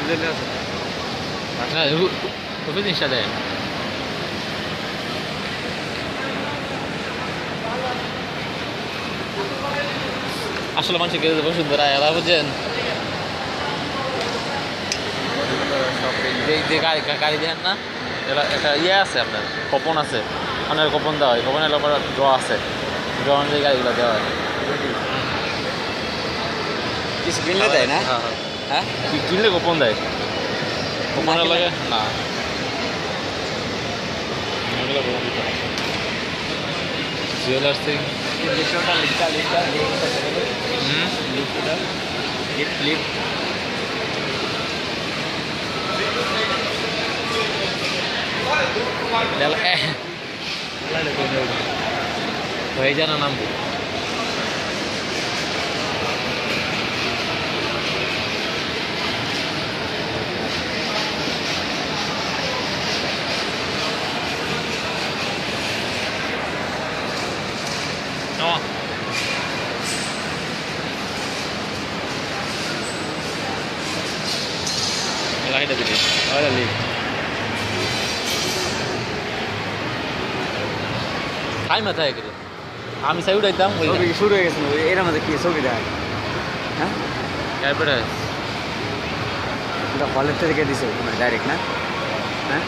না ওই জিনিসটা দেয় আসলে মানুষের কেউ বসুন্ধরা এলা বুঝছেন যে গাড়ি দেন না এটা একটা ইয়ে আছে আপনার কপন আছে আপনার কপন দেওয়া হয় কপনের ব্যাপার ড্র আছে ড্র অনুযায়ী গাড়িগুলো দেওয়া হয় কিছু কিনলে দেয় না হ্যাঁ হ্যাঁ হ্যাঁ কিনলে কপন দেয় কপনের লাগে না জুয়েলার্স থেকে হয়ে জানা নাম লাগাইটা দিলি খাই মাথায় করে আমি সাই উঠাইতাম ওই ছবি শুরু হয়ে গেছে এর মধ্যে কি ছবি দেয় হ্যাঁ এরপরে হলের থেকে দিছে ডাইরেক্ট না হ্যাঁ